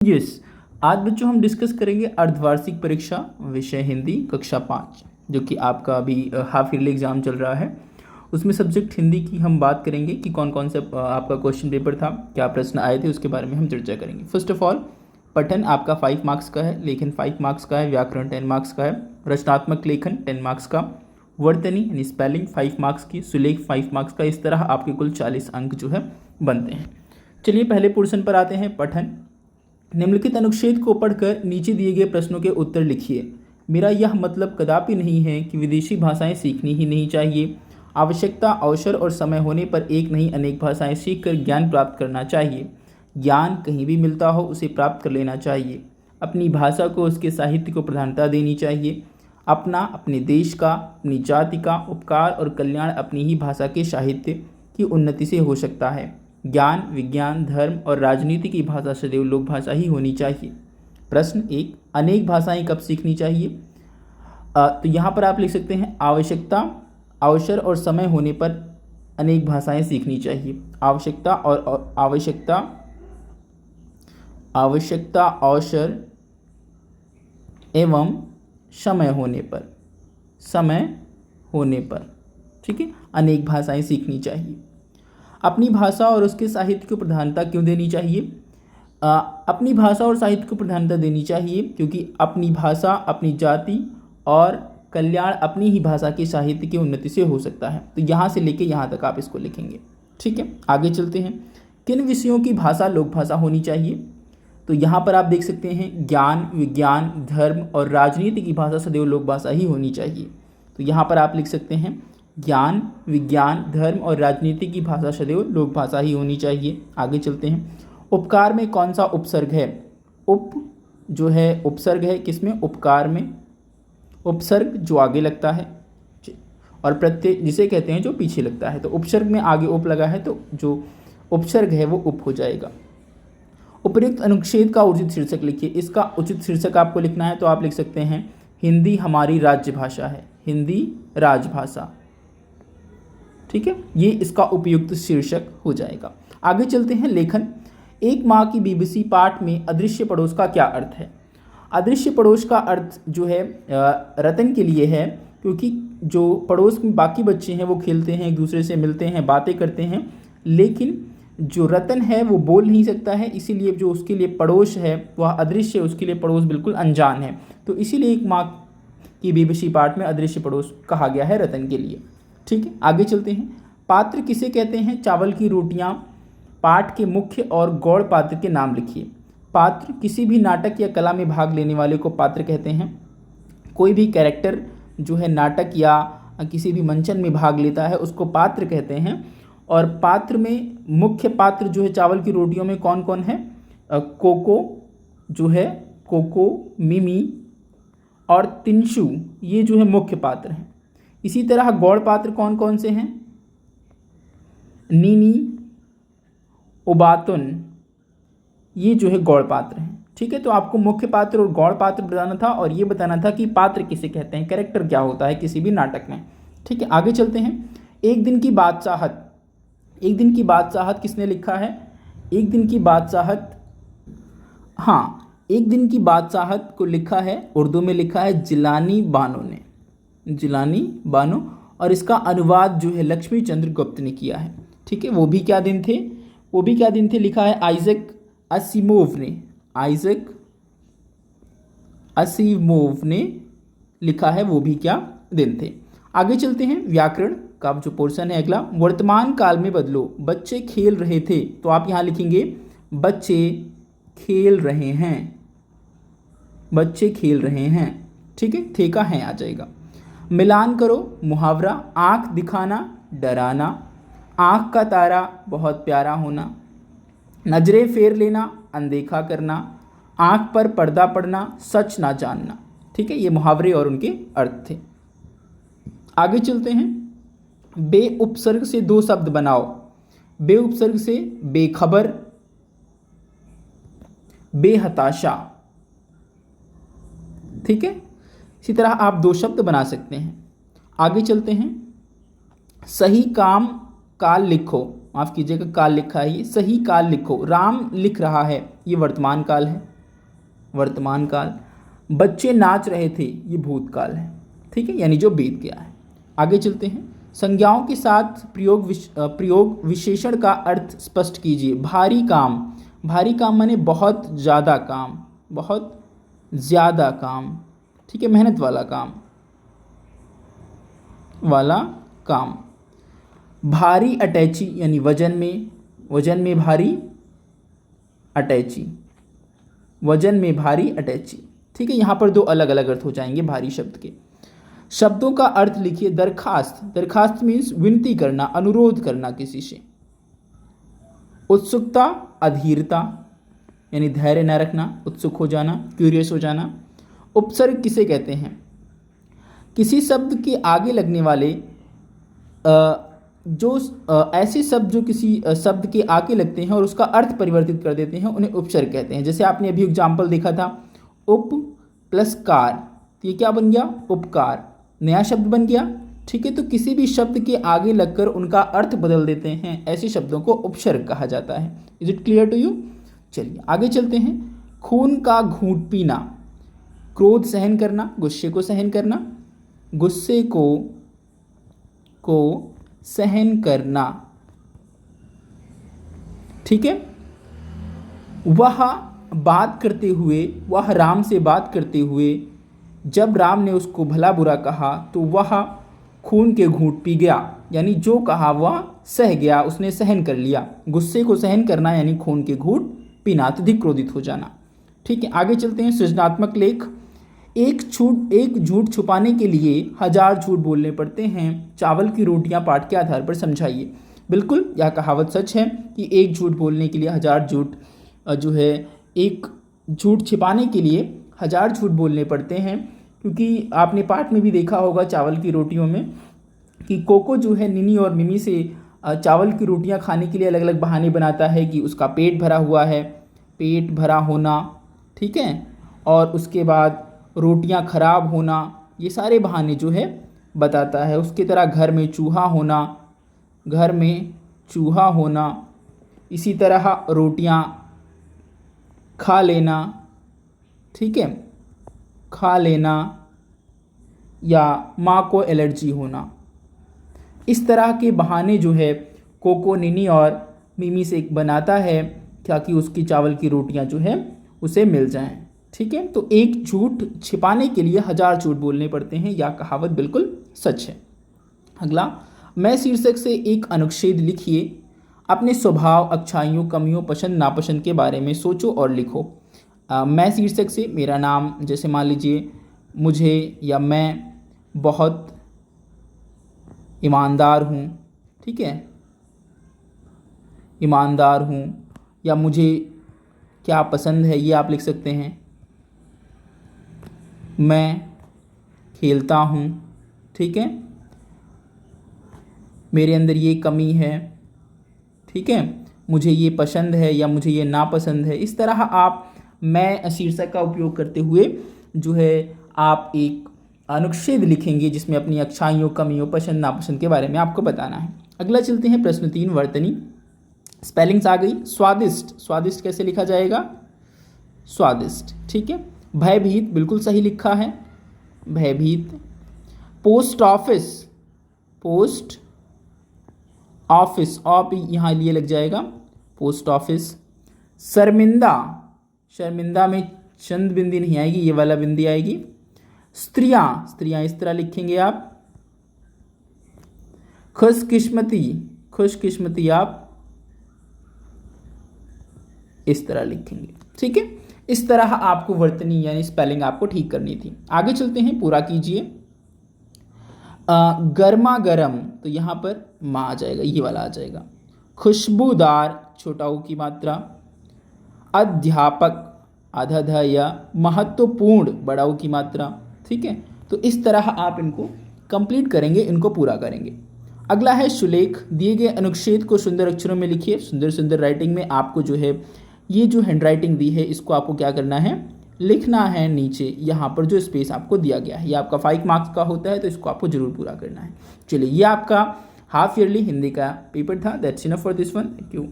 Yes, आज बच्चों हम डिस्कस करेंगे अर्धवार्षिक परीक्षा विषय हिंदी कक्षा 5, जो कि आपका अभी हाफ ईयरली एग्जाम चल रहा है। उसमें सब्जेक्ट हिंदी की हम बात करेंगे कि कौन कौन सा आपका क्वेश्चन पेपर था, क्या प्रश्न आए थे, उसके बारे में हम चर्चा करेंगे। फर्स्ट ऑफ ऑल, पठन आपका 5 मार्क्स का है, लेखन 5 मार्क्स का है, व्याकरण 10 मार्क्स का है, रचनात्मक लेखन 10 मार्क्स का, वर्तनी यानी स्पेलिंग 5 मार्क्स की, सुलेख 5 मार्क्स का। इस तरह आपके कुल 40 अंक जो है बनते हैं। चलिए पहले पोर्शन पर आते हैं। पठन। निम्नलिखित अनुच्छेद को पढ़कर नीचे दिए गए प्रश्नों के उत्तर लिखिए। मेरा यह मतलब कदापि नहीं है कि विदेशी भाषाएं सीखनी ही नहीं चाहिए। आवश्यकता, अवसर और समय होने पर एक नहीं अनेक भाषाएं सीखकर ज्ञान प्राप्त करना चाहिए। ज्ञान कहीं भी मिलता हो उसे प्राप्त कर लेना चाहिए। अपनी भाषा को, उसके साहित्य को प्रधानता देनी चाहिए। अपना, अपने देश का, अपनी जाति का उपकार और कल्याण अपनी ही भाषा के साहित्य की उन्नति से हो सकता है। ज्ञान, विज्ञान, धर्म और राजनीति की भाषा सदैव लोक भाषा ही होनी चाहिए। प्रश्न 1, अनेक भाषाएं कब सीखनी चाहिए? तो यहाँ पर आप लिख सकते हैं आवश्यकता, अवसर और समय होने पर अनेक भाषाएं सीखनी चाहिए। आवश्यकता और आवश्यकता, अवसर एवं समय होने पर ठीक है, अनेक भाषाएं सीखनी चाहिए। अपनी भाषा और उसके साहित्य को प्रधानता क्यों देनी चाहिए? अपनी भाषा और साहित्य को प्रधानता देनी चाहिए क्योंकि अपनी भाषा, अपनी जाति और कल्याण अपनी ही भाषा के साहित्य की उन्नति से हो सकता है। तो यहाँ से लेके यहाँ तक आप इसको लिखेंगे। ठीक है, आगे चलते हैं। किन विषयों की भाषा लोक भाषा होनी चाहिए? तो यहाँ पर आप देख सकते हैं ज्ञान, विज्ञान, धर्म और राजनीति की भाषा सदैव लोक भाषा ही होनी चाहिए। तो यहाँ पर आप लिख सकते हैं ज्ञान, विज्ञान, धर्म और राजनीति की भाषा सदैव लोक भाषा ही होनी चाहिए। आगे चलते हैं। उपकार में कौन सा उपसर्ग है? जो है उपसर्ग है किसमें? उपकार में। उपसर्ग जो आगे लगता है और प्रत्यय जिसे कहते हैं जो पीछे लगता है। तो उपसर्ग में आगे उप लगा है तो जो उपसर्ग है वो उप हो जाएगा। उपर्युक्त अनुच्छेद का उचित शीर्षक लिखिए। इसका उचित शीर्षक आपको लिखना है तो आप लिख सकते हैं हिंदी हमारी राज्य भाषा है। हिंदी राजभाषा। ठीक है, ये इसका उपयुक्त शीर्षक हो जाएगा। आगे चलते हैं। लेखन। एक माँ की बीबीसी पाठ में अदृश्य पड़ोस का क्या अर्थ है? अदृश्य पड़ोस का अर्थ जो है रतन के लिए है, क्योंकि जो पड़ोस में बाकी बच्चे हैं वो खेलते हैं, एक दूसरे से मिलते हैं, बातें करते हैं, लेकिन जो रतन है वो बोल नहीं सकता है, इसीलिए जो उसके लिए पड़ोस है वह अदृश्य है, उसके लिए पड़ोस बिल्कुल अनजान है। तो इसीलिए एक माँ की बीबीसी पाठ में अदृश्य पड़ोस कहा गया है रतन के लिए। ठीक है, आगे चलते हैं। पात्र किसे कहते हैं? चावल की रोटियां। पाठ के मुख्य और गौड़ पात्र के नाम लिखिए। पात्र किसी भी नाटक या कला में भाग लेने वाले को पात्र कहते हैं। कोई भी कैरेक्टर जो है नाटक या किसी भी मंचन में भाग लेता है उसको पात्र कहते हैं। और पात्र में मुख्य पात्र जो है चावल की रोटियों में कौन कौन है? कोको जो है, कोको, मिमी और तिनशु, ये जो है मुख्य पात्र हैं। इसी तरह गौड़ पात्र कौन कौन से हैं? नीनी, उबातुन, ये जो है गौड़ पात्र हैं। ठीक है, तो आपको मुख्य पात्र और गौड़ पात्र बताना था और ये बताना था कि पात्र किसे कहते हैं, कैरेक्टर क्या होता है किसी भी नाटक में। ठीक है, आगे चलते हैं। एक दिन की बादशाहत। एक दिन की बादशाहत किसने लिखा है? एक दिन की बादशाहत, हाँ, एक दिन की बादशाहत को लिखा है, उर्दू में लिखा है जिलानी बानो ने, जिलानी बानो, और इसका अनुवाद जो है लक्ष्मी चंद्र गुप्त ने किया है। ठीक है, वो भी क्या दिन थे? वो भी क्या दिन थे लिखा है आइजक असीमोव ने, आइजक असीमोव ने लिखा है, वो भी क्या दिन थे। आगे चलते हैं। व्याकरण का जो पोर्शन है अगला। वर्तमान काल में बदलो। बच्चे खेल रहे थे, तो आप यहाँ लिखेंगे बच्चे खेल रहे हैं, बच्चे खेल रहे हैं। ठीक है, थे का है आ जाएगा। मिलान करो। मुहावरा। आंख दिखाना, डराना। आंख का तारा, बहुत प्यारा होना। नजरें फेर लेना, अनदेखा करना। आंख पर पर्दा पड़ना, सच ना जानना। ठीक है, ये मुहावरे और उनके अर्थ थे। आगे चलते हैं। बे उपसर्ग से 2 शब्द बनाओ। बे उपसर्ग से बेखबर, बेहताशा। ठीक है, इसी तरह आप 2 शब्द बना सकते हैं। आगे चलते हैं। सही काम काल लिखो। माफ कीजिएगा, काल लिखा है ये, सही काल लिखो। राम लिख रहा है, ये वर्तमान काल है। वर्तमान काल। बच्चे नाच रहे थे, ये भूतकाल है, ठीक है, यानी जो बीत गया है। आगे चलते हैं। संज्ञाओं के साथ प्रयोग विशेषण का अर्थ स्पष्ट कीजिए। भारी काम, भारी काम माने बहुत ज़्यादा काम, बहुत ज़्यादा काम, ठीक है, मेहनत वाला काम, वाला काम। भारी अटैची यानी वजन में भारी अटैची, वजन में भारी अटैची, ठीक है। यहाँ पर दो अलग अलग अर्थ हो जाएंगे भारी शब्द के। शब्दों का अर्थ लिखिए। दरखास्त, दरखास्त मीन्स विनती करना, अनुरोध करना किसी से। उत्सुकता, अधीरता यानी धैर्य न रखना, उत्सुक हो जाना, क्यूरियस हो जाना। उपसर्ग किसे कहते हैं? किसी शब्द के आगे लगने वाले ऐसे शब्द जो किसी शब्द के आगे लगते हैं और उसका अर्थ परिवर्तित कर देते हैं, उन्हें उपसर्ग कहते हैं। जैसे आपने अभी एग्जाम्पल देखा था, उप प्लस कार, तो ये क्या बन गया? उपकार, नया शब्द बन गया, ठीक है। तो किसी भी शब्द के आगे लगकर उनका अर्थ बदल देते हैं, ऐसे शब्दों को उपसर्ग कहा जाता है। Is it clear to you? चलिए आगे चलते हैं। खून का घूंट पीना, क्रोध सहन करना, गुस्से को सहन करना, गुस्से को सहन करना, ठीक है। वह बात करते हुए, वह राम से बात करते हुए जब राम ने उसको भला बुरा कहा तो वह खून के घूंट पी गया, यानी जो कहा वह सह गया, उसने सहन कर लिया। गुस्से को सहन करना यानी खून के घूंट पीना, अत्यधिक क्रोधित हो जाना, ठीक है। आगे चलते हैं। सृजनात्मक लेख। एक झूठ छुपाने के लिए 1000 झूठ बोलने पड़ते हैं। चावल की रोटियां पाठ के आधार पर समझाइए। बिल्कुल, यह कहावत सच है कि एक झूठ बोलने के लिए 1000 झूठ जो है, एक झूठ छिपाने के लिए 1000 झूठ बोलने पड़ते हैं। क्योंकि आपने पाठ में भी देखा होगा चावल की रोटियों में कि कोको जो है निनी और मिमी से चावल की रोटियां खाने के लिए अलग अलग बहाने बनाता है कि उसका पेट भरा हुआ है, पेट भरा होना, ठीक है, और उसके बाद रोटियां खराब होना, ये सारे बहाने जो है बताता है। उसकी तरह घर में चूहा होना, इसी तरह रोटियां खा लेना, ठीक है, खा लेना, या माँ को एलर्जी होना, इस तरह के बहाने जो है कोको निनी और मिमी से बनाता है ताकि उसकी चावल की रोटियां जो है उसे मिल जाएं, ठीक है। तो एक झूठ छिपाने के लिए 1000 झूठ बोलने पड़ते हैं, यह कहावत बिल्कुल सच है। अगला, मैं शीर्षक से एक अनुच्छेद लिखिए। अपने स्वभाव, अच्छाइयों, कमियों, पसंद नापसंद के बारे में सोचो और लिखो। मैं शीर्षक से मेरा नाम, जैसे मान लीजिए मुझे या मैं बहुत ईमानदार हूँ, ठीक है, ईमानदार हूँ, या मुझे क्या पसंद है ये आप लिख सकते हैं। मैं खेलता हूँ, ठीक है, मेरे अंदर ये कमी है, ठीक है, मुझे ये पसंद है या मुझे ये नापसंद है। इस तरह आप मैं शीर्षक का उपयोग करते हुए जो है आप एक अनुच्छेद लिखेंगे जिसमें अपनी अच्छाइयों, कमियों, पसंद नापसंद के बारे में आपको बताना है। अगला चलते हैं प्रश्न 3, वर्तनी। स्पेलिंग्स आ गई। स्वादिष्ट, स्वादिष्ट कैसे लिखा जाएगा? स्वादिष्ट, ठीक है। भयभीत, बिल्कुल सही लिखा है, भयभीत। Post office, post office, of यहाँ लिए लग जाएगा, पोस्ट ऑफिस। शर्मिंदा, शर्मिंदा में चंद बिंदी नहीं आएगी, ये वाला बिंदी आएगी। स्त्रियां, स्त्रियां इस तरह लिखेंगे आप। खुशकिस्मती, खुशकिस्मती आप इस तरह लिखेंगे, ठीक है। इस तरह आपको वर्तनी यानी स्पेलिंग आपको ठीक करनी थी। आगे चलते हैं, पूरा कीजिए। गर्मा गर्म, तो यहाँ पर माँ आ जाएगा, ये वाला आ जाएगा। खुशबूदार, छोटा ऊ की मात्रा। अध्यापक, आधा ध या। महत्वपूर्ण, बड़ा ऊ की मात्रा, ठीक है। तो इस तरह आप इनको कंप्लीट करेंगे, इनको पूरा करेंगे। अगला है सुलेख। दिए गए अनुच्छेद को सुंदर अक्षरों में लिखिए। सुंदर सुंदर राइटिंग में आपको जो है ये जो हैंडराइटिंग दी है इसको आपको क्या करना है, लिखना है नीचे यहाँ पर जो स्पेस आपको दिया गया है। ये आपका 5 मार्क्स का होता है, तो इसको आपको जरूर पूरा करना है। चलिए, ये आपका हाफ ईयरली हिंदी का पेपर था। That's enough for this one. Thank you.